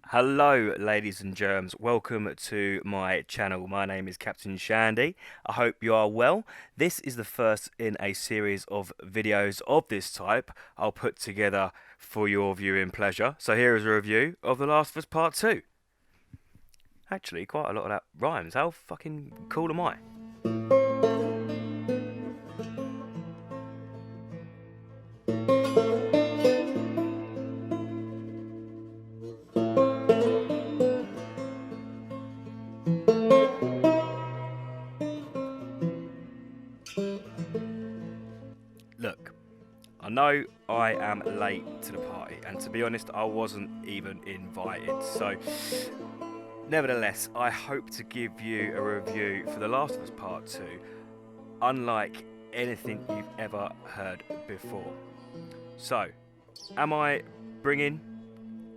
Hello, ladies and germs. Welcome to my channel. My name is Captain Shandy. I hope you are well. This is the first in a series of videos of this type I'll put together for your viewing pleasure. So here is a review of The Last of Us Part 2. Actually, quite a lot of that rhymes. How fucking cool am I? Look, I know I am late to the party, and to be honest, I wasn't even invited. So, nevertheless, I hope to give you a review for The Last of Us Part 2, unlike anything you've ever heard before. So, am I bringing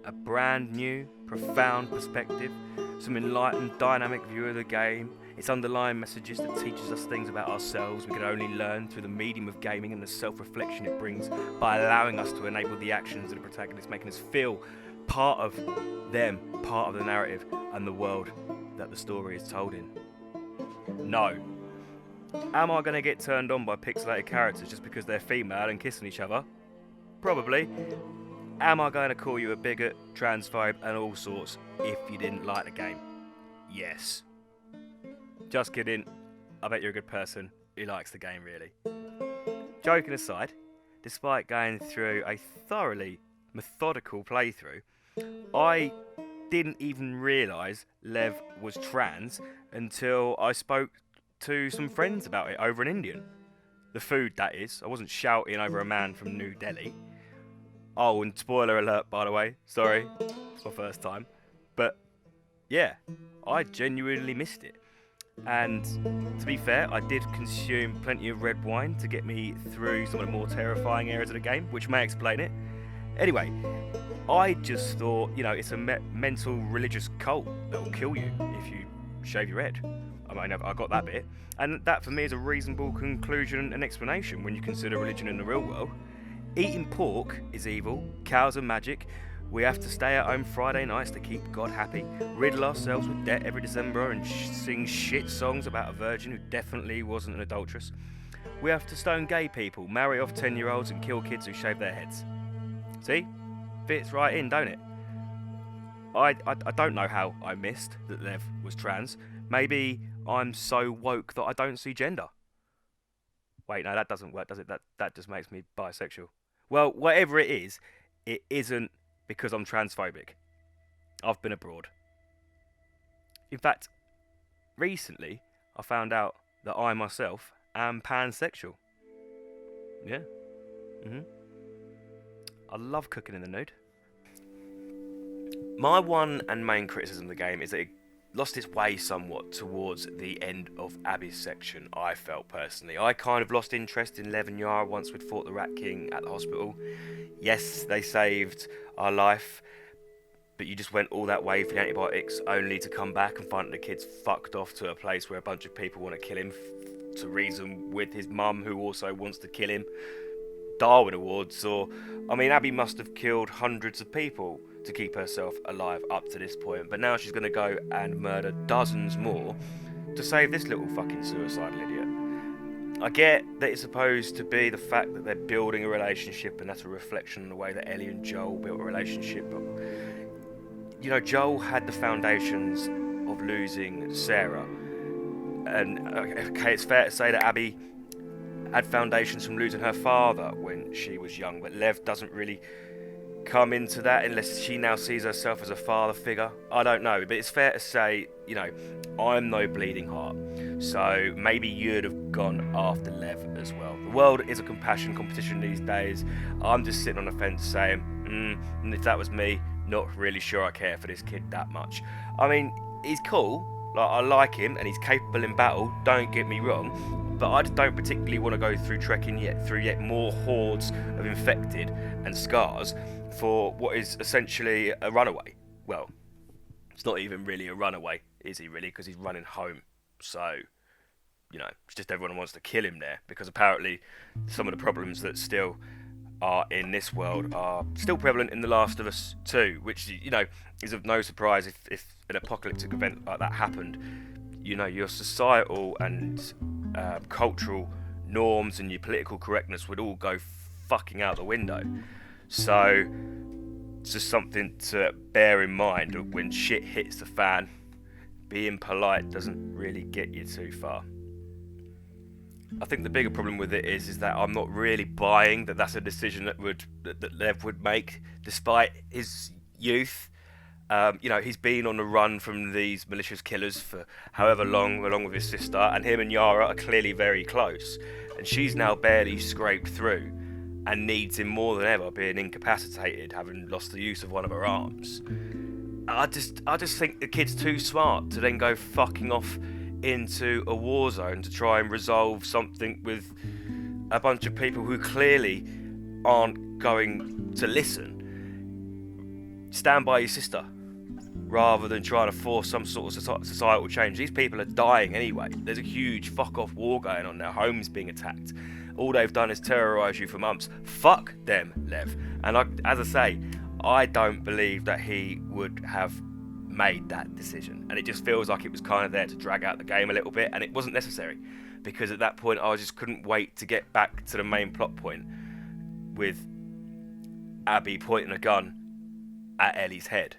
a brand new, profound perspective, some enlightened, dynamic view of the game, its underlying messages that teaches us things about ourselves we can only learn through the medium of gaming and the self-reflection it brings by allowing us to enable the actions of the protagonist, making us feel part of them, part of the narrative and the world that the story is told in? No. Am I going to get turned on by pixelated characters just because they're female and kissing each other? Probably. Am I going to call you a bigot, transphobe and all sorts if you didn't like the game? Yes. Just kidding. I bet you're a good person who likes the game, really. Joking aside, despite going through a thoroughly methodical playthrough, I didn't even realise Lev was trans until I spoke to some friends about it over an Indian. The food, that is. I wasn't shouting over a man from New Delhi. Oh, and spoiler alert, by the way. Sorry, it's my first time. But yeah, I genuinely missed it. And to be fair, I did consume plenty of red wine to get me through some of the more terrifying areas of the game, which may explain it. Anyway, I just thought, it's a mental religious cult that will kill you if you shave your head. I mean, I got that bit. And that for me is a reasonable conclusion and explanation when you consider religion in the real world. Eating pork is evil, cows are magic, we have to stay at home Friday nights to keep God happy, riddle ourselves with debt every December and sing shit songs about a virgin who definitely wasn't an adulteress. We have to stone gay people, marry off 10-year-olds and kill kids who shave their heads. See? Fits right in, don't it? I don't know how I missed that Lev was trans. Maybe I'm so woke that I don't see gender. Wait, no, that doesn't work, does it? That just makes me bisexual. Well, whatever it isn't because I'm transphobic. I've been abroad. In fact, recently I found out that I myself am pansexual. Yeah. I love cooking in the nude. My one and main criticism of the game is that it lost its way somewhat towards the end of Abby's section, I felt personally. I kind of lost interest in Lev and Yara once we'd fought the Rat King at the hospital. Yes, they saved our life, but you just went all that way for the antibiotics only to come back and find that the kid's fucked off to a place where a bunch of people want to kill him to reason with his mum who also wants to kill him. Darwin Awards, Abby must have killed hundreds of people to keep herself alive up to this point, but now she's going to go and murder dozens more to save this little fucking suicidal idiot. I get that it's supposed to be the fact that they're building a relationship and that's a reflection on the way that Ellie and Joel built a relationship, but Joel had the foundations of losing Sarah, and okay, it's fair to say that Abby had foundations from losing her father when she was young, but Lev doesn't really come into that unless she now sees herself as a father figure. I don't know, but it's fair to say, I'm no bleeding heart, so maybe you'd have gone after Lev as well. The world is a compassion competition these days. I'm just sitting on the fence saying, and if that was me, not really sure I care for this kid that much. I mean, he's cool, I like him and he's capable in battle, don't get me wrong, but I just don't particularly want to go through trekking through yet more hordes of infected and scars for what is essentially a runaway. Well, it's not even really a runaway, is he really? Because he's running home. So, it's just everyone wants to kill him there because apparently some of the problems that still are in this world are still prevalent in The Last of Us 2, which, you know, is of no surprise if an apocalyptic event like that happened. You know, your societal and cultural norms and your political correctness would all go fucking out the window. So it's just something to bear in mind when shit hits the fan. Being polite doesn't really get you too far. I think the bigger problem with it is that I'm not really buying that that's a decision that Lev would make, despite his youth. You know, he's been on the run from these malicious killers for however long, along with his sister, and him and Yara are clearly very close. And she's now barely scraped through, and needs him more than ever, being incapacitated, having lost the use of one of her arms. I just think the kid's too smart to then go fucking off into a war zone to try and resolve something with a bunch of people who clearly aren't going to listen. Stand by your sister rather than trying to force some sort of societal change. These people are dying anyway. There's a huge fuck off war going on. Their homes being attacked. All they've done is terrorise you for months. Fuck them, Lev. And as I say, I don't believe that he would have made that decision, and it just feels like it was kind of there to drag out the game a little bit, and it wasn't necessary, because at that point I just couldn't wait to get back to the main plot point with Abby pointing a gun at Ellie's head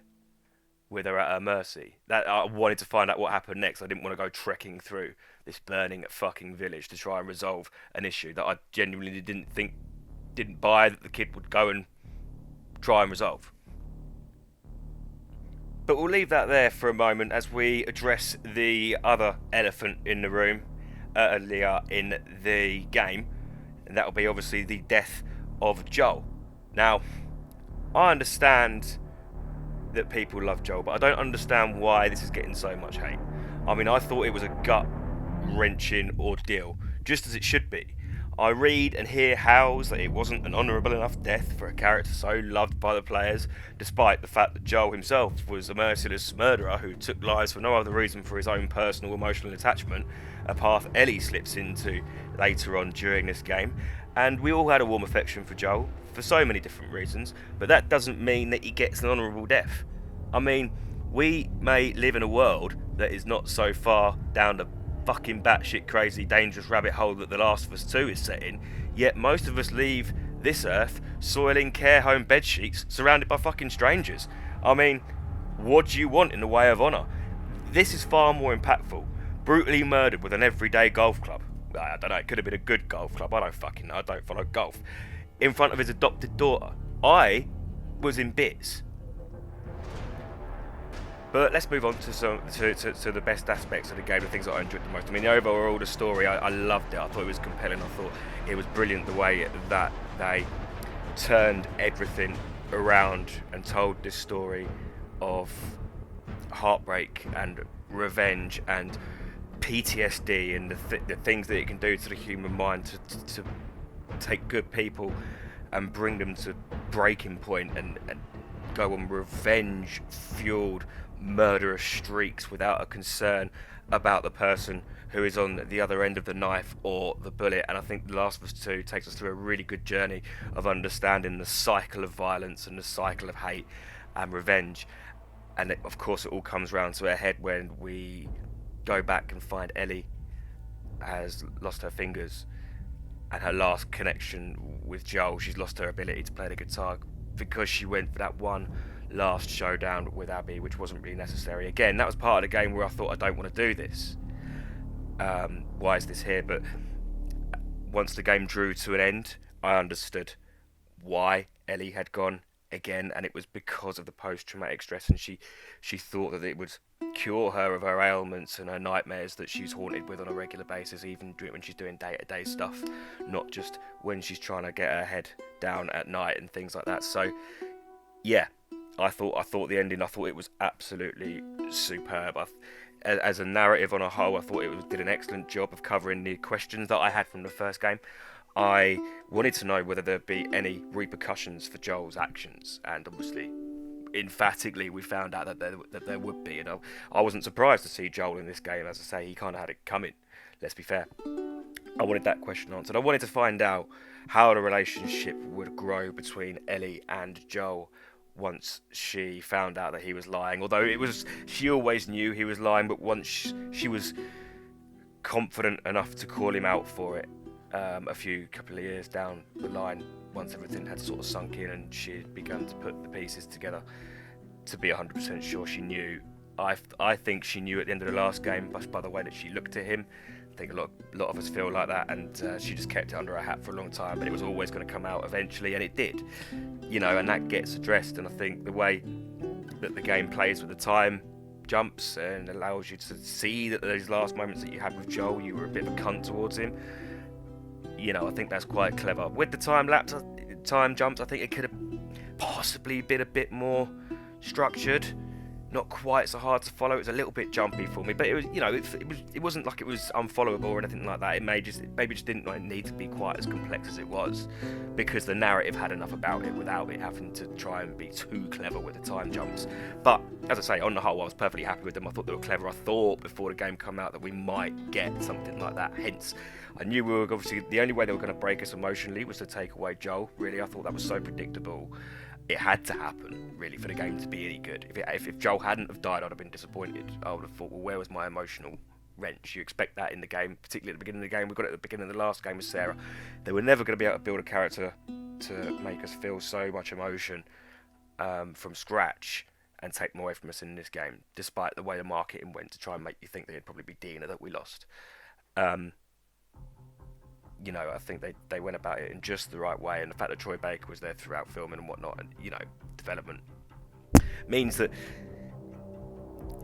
with her at her mercy. That I wanted to find out what happened next. I didn't want to go trekking through this burning fucking village to try and resolve an issue that I genuinely didn't buy that the kid would go and try and resolve. But we'll leave that there for a moment as we address the other elephant in the room earlier in the game, and that will be obviously the death of Joel. Now, I understand that people love Joel, but I don't understand why this is getting so much hate. I mean, I thought it was a gut-wrenching ordeal, just as it should be. I read and hear howls that it wasn't an honourable enough death for a character so loved by the players, despite the fact that Joel himself was a merciless murderer who took lives for no other reason for his own personal emotional attachment, a path Ellie slips into later on during this game. And we all had a warm affection for Joel, for so many different reasons, but that doesn't mean that he gets an honourable death. I mean, we may live in a world that is not so far down the fucking batshit crazy dangerous rabbit hole that The Last of Us 2 is set in, yet most of us leave this earth soiling care home bedsheets surrounded by fucking strangers. I mean, what do you want in the way of honour? This is far more impactful. Brutally murdered with an everyday golf club. I don't know, it could have been a good golf club, I don't fucking know, I don't follow golf. In front of his adopted daughter. I was in bits. But let's move on to the best aspects of the game, the things that I enjoyed the most. I mean, the overall the story, I loved it. I thought it was compelling. I thought it was brilliant the way that they turned everything around and told this story of heartbreak and revenge and PTSD and the things that it can do to the human mind to take good people and bring them to breaking point and go on revenge-fueled murderous streaks without a concern about the person who is on the other end of the knife or the bullet. And I think The Last of Us 2 takes us through a really good journey of understanding the cycle of violence and the cycle of hate and revenge. And of course it all comes round to a head when we go back and find Ellie has lost her fingers, and her last connection with Joel, she's lost her ability to play the guitar because she went for that one last showdown with Abby, which wasn't really necessary. Again, that was part of the game where I thought, I don't want to do this. Why is this here? But once the game drew to an end, I understood why Ellie had gone again, and it was because of the post-traumatic stress, and she thought that it would cure her of her ailments and her nightmares that she's haunted with on a regular basis, even when she's doing day-to-day stuff, not just when she's trying to get her head down at night and things like that. So yeah, I thought the ending, I thought it was absolutely superb. As a narrative on a whole, I thought it did an excellent job of covering the questions that I had from the first game. I wanted to know whether there'd be any repercussions for Joel's actions, and obviously, emphatically, we found out that there would be. I wasn't surprised to see Joel in this game. As I say, he kind of had it coming. Let's be fair. I wanted that question answered. I wanted to find out how the relationship would grow between Ellie and Joel once she found out that he was lying. Although she always knew he was lying, but once she was confident enough to call him out for it, a couple of years down the line, once everything had sort of sunk in and she had begun to put the pieces together, to be 100% sure she knew. I think she knew at the end of the last game, by the way that she looked at him. I think a lot of us feel like that, and she just kept it under her hat for a long time, but it was always going to come out eventually, and it did, and that gets addressed. And I think the way that the game plays with the time jumps and allows you to see that those last moments that you had with Joel, you were a bit of a cunt towards him. I think that's quite clever. With the time jumps, I think it could have possibly been a bit more structured. Not quite so hard to follow. It was a little bit jumpy for me, but it was, it wasn't like it was unfollowable or anything like that. It maybe just didn't need to be quite as complex as it was, because the narrative had enough about it without it having to try and be too clever with the time jumps. But as I say, on the whole, I was perfectly happy with them. I thought they were clever. I thought before the game came out that we might get something like that. Hence, I knew we were obviously the only way they were going to break us emotionally was to take away Joel. Really, I thought that was so predictable. It had to happen, really, for the game to be any good. If Joel hadn't have died, I'd have been disappointed. I would have thought, well, where was my emotional wrench? You expect that in the game, particularly at the beginning of the game. We got it at the beginning of the last game with Sarah. They were never going to be able to build a character to make us feel so much emotion from scratch and take them away from us in this game, despite the way the marketing went to try and make you think they'd probably be Dina that we lost. I think they went about it in just the right way, and the fact that Troy Baker was there throughout filming and whatnot, and development, means that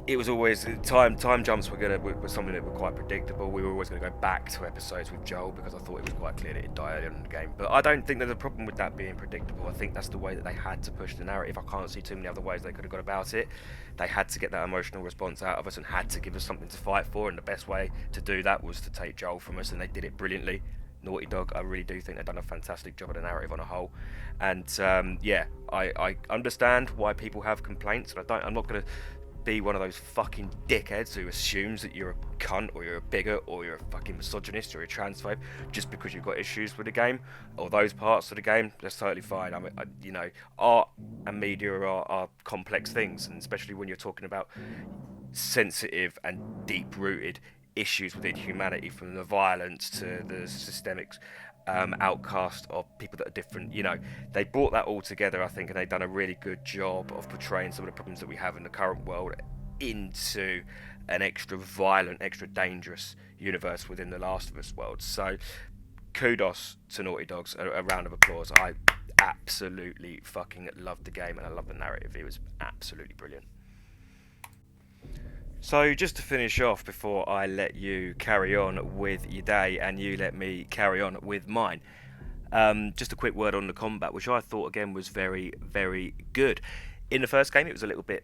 it was always time jumps were something that were quite predictable. We were always going to go back to episodes with Joel because I thought it was quite clear that he'd die early on in the game. But I don't think there's a problem with that being predictable. I think that's the way that they had to push the narrative. I can't see too many other ways they could have gone about it. They had to get that emotional response out of us and had to give us something to fight for, and the best way to do that was to take Joel from us, and they did it brilliantly. Naughty Dog, I really do think they've done a fantastic job of the narrative on a whole, and I understand why people have complaints, and I'm not going to be one of those fucking dickheads who assumes that you're a cunt or you're a bigot or you're a fucking misogynist or a transphobe just because you've got issues with the game or those parts of the game. That's totally fine. Art and media are complex things, and especially when you're talking about sensitive and deep-rooted issues within humanity, from the violence to the systemic outcast of people that are different. They brought that all together, I think, and they've done a really good job of portraying some of the problems that we have in the current world into an extra violent, extra dangerous universe within the Last of Us world. So kudos to Naughty Dogs, a round of applause. I absolutely fucking loved the game, and I love the narrative. It was absolutely brilliant. So just to finish off before I let you carry on with your day and you let me carry on with mine, just a quick word on the combat, which I thought again was very, very good. In the first game it was a little bit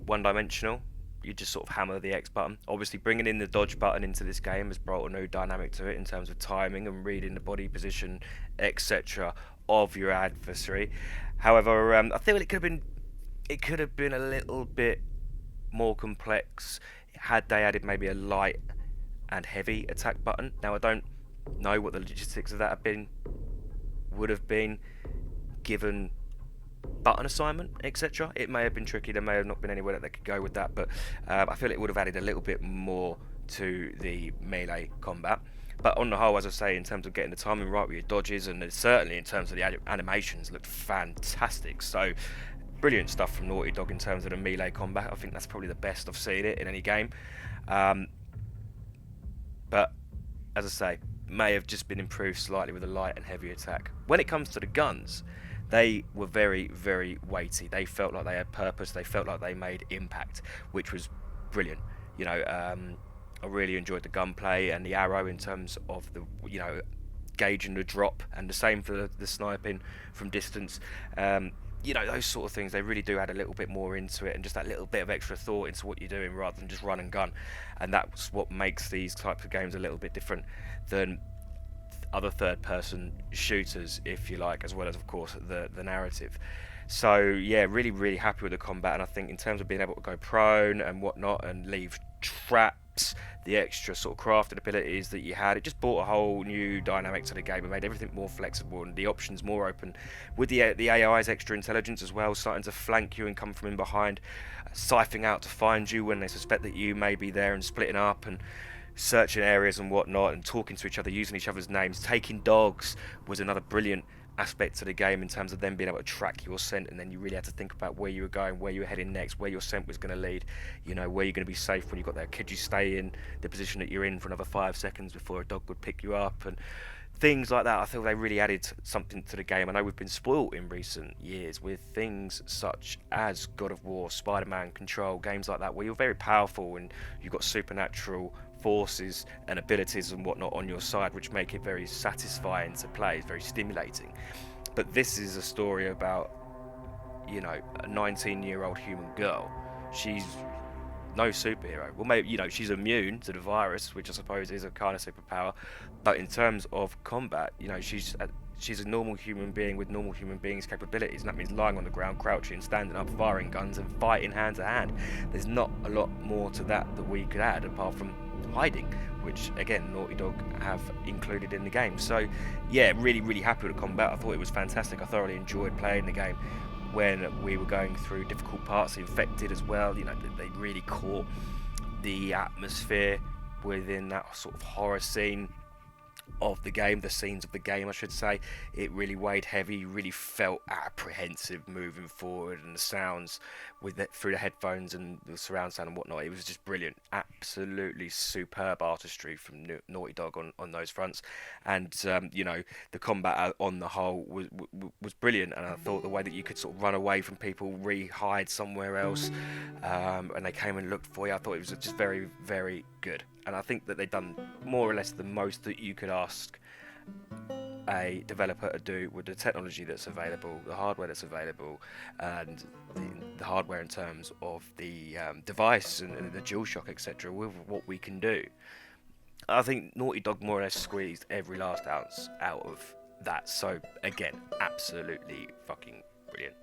one-dimensional. You just sort of hammer the X button. Obviously bringing in the dodge button into this game has brought a new dynamic to it in terms of timing and reading the body position, etc. of your adversary. However, I feel it could have been a little bit more complex had they added maybe a light and heavy attack button. Now I don't know what the logistics of that would have been given button assignment, etc. It may have been tricky. There may have not been anywhere that they could go with that, but I feel it would have added a little bit more to the melee combat. But on the whole, as I say, in terms of getting the timing right with your dodges, and certainly in terms of the animations, looked fantastic. So brilliant stuff from Naughty Dog in terms of the melee combat. I think that's probably the best I've seen it in any game. But as I say, may have just been improved slightly with a light and heavy attack. When it comes to the guns, they were very, very weighty. They felt like they had purpose. They felt like they made impact, which was brilliant. I really enjoyed the gunplay and the arrow in terms of the gauging the drop, and the same for the sniping from distance. Those sort of things, they really do add a little bit more into it, and just that little bit of extra thought into what you're doing rather than just run and gun. And that's what makes these types of games a little bit different than other third-person shooters, if you like, as well as, of course, the narrative. So, yeah, really, really happy with the combat, and I think in terms of being able to go prone and whatnot and leave maps, the extra sort of crafting abilities that you had. It just brought a whole new dynamic to the game and made everything more flexible and the options more open. With the AI's extra intelligence as well, starting to flank you and come from in behind, siphoning out to find you when they suspect that you may be there, and splitting up and searching areas and whatnot, and talking to each other, using each other's names. Taking dogs was another brilliant aspect to the game in terms of them being able to track your scent, and then you really had to think about where you were going, where you were heading next, where your scent was going to lead, you know, where you're going to be safe when you got there. Could you stay in the position that you're in for another 5 seconds before a dog would pick you up, and things like that. I feel they really added something to the game. I know we've been spoilt in recent years with things such as God of War, Spider-Man, Control, games like that, where you're very powerful and you've got supernatural forces and abilities and whatnot on your side, which make it very satisfying to play. It's very stimulating. But this is a story about, you know, a 19-year-old human girl. She's no superhero. Well, maybe, you know, she's immune to the virus, which I suppose is a kind of superpower. But in terms of combat, you know, she's a normal human being with normal human beings' capabilities, and that means lying on the ground, crouching, standing up, firing guns, and fighting hand to hand. There's not a lot more to that we could add apart from hiding, which again Naughty Dog have included in the game. So yeah, really happy with the combat. I thought it was fantastic. I thoroughly enjoyed playing the game. When we were going through difficult parts, Infected as well, you know, they really caught the atmosphere within that sort of horror scene of the game, the scenes of the game I should say. It really weighed heavy. You really felt apprehensive moving forward, and the sounds with it through the headphones and the surround sound and whatnot, it was just brilliant. Absolutely superb artistry from Naughty Dog on those fronts. And you know, the combat on the whole was brilliant, and I thought the way that you could sort of run away from people, hide somewhere else, and they came and looked for you, I thought it was just very good. And I think that they've done more or less the most that you could ask a developer to do with the technology that's available, the hardware that's available, and the hardware in terms of the device and the DualShock, etc., with what we can do. I think Naughty Dog more or less squeezed every last ounce out of that. So again, absolutely fucking brilliant.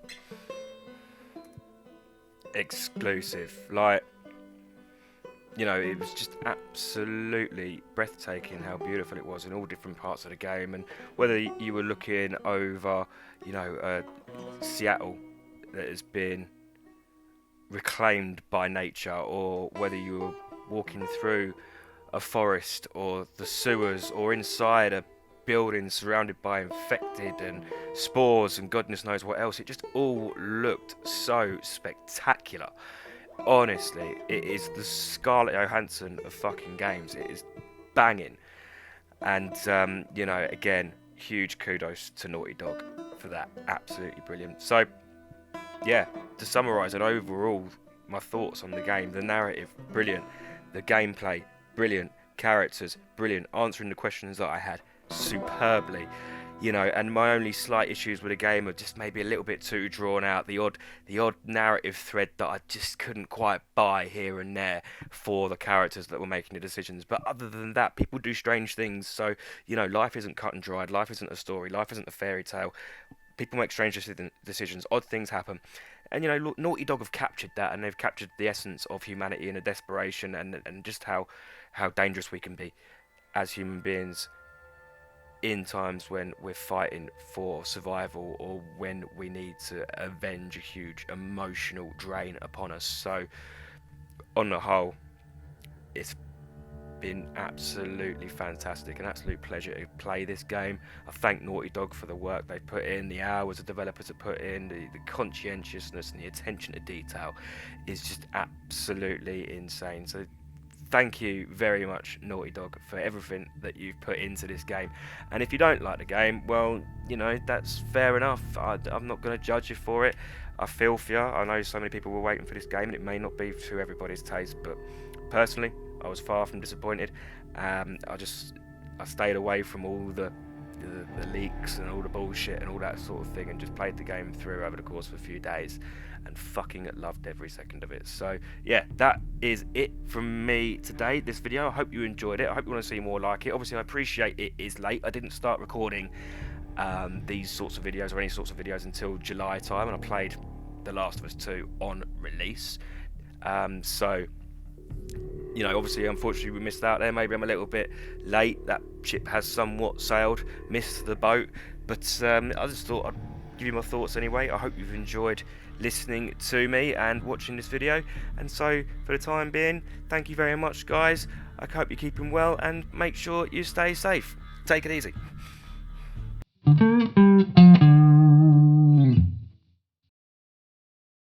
Exclusive, like, you know, it was just absolutely breathtaking how beautiful it was in all different parts of the game. And whether you were looking over, you know, Seattle that has been reclaimed by nature, or whether you were walking through a forest or the sewers or inside a building surrounded by infected and spores and goodness knows what else, it just all looked so spectacular. Honestly, it is the Scarlett Johansson of fucking games. It is banging. And, you know, again, huge kudos to Naughty Dog for that. Absolutely brilliant. So, yeah, to summarise it overall, my thoughts on the game: the narrative, brilliant. The gameplay, brilliant. Characters, brilliant. Answering the questions that I had superbly. You know, and my only slight issues with the game are just maybe a little bit too drawn out. The odd narrative thread that I just couldn't quite buy here and there for the characters that were making the decisions. But other than that, people do strange things. So, you know, life isn't cut and dried. Life isn't a story. Life isn't a fairy tale. People make strange decisions. Odd things happen. And, you know, Naughty Dog have captured that, and they've captured the essence of humanity and a desperation, and just how dangerous we can be as human beings in times when we're fighting for survival, or when we need to avenge a huge emotional drain upon us. So, on the whole, it's been absolutely fantastic, an absolute pleasure to play this game. I thank Naughty Dog for the work they put in, the hours the developers have put in, the conscientiousness and the attention to detail is just absolutely insane. So thank you very much, Naughty Dog, for everything that you've put into this game. And if you don't like the game, well, you know, that's fair enough. I'm not going to judge you for it. I feel for you. I know so many people were waiting for this game, and it may not be to everybody's taste, but personally, I was far from disappointed. I stayed away from all the leaks and all the bullshit and all that sort of thing, and just played the game through over the course of a few days, and fucking loved every second of it. So yeah, that is it from me today, this video. I hope you enjoyed it. I hope you want to see more like it. Obviously, I appreciate it is late. I didn't start recording these sorts of videos or any sorts of videos until July time, and I played The Last of Us 2 on release. So you know, obviously, unfortunately, we missed out there. Maybe I'm a little bit late. That ship has somewhat sailed, missed the boat. But I just thought I'd give you my thoughts anyway. I hope you've enjoyed listening to me and watching this video. And so, for the time being, thank you very much, guys. I hope you're keeping well and make sure you stay safe. Take it easy.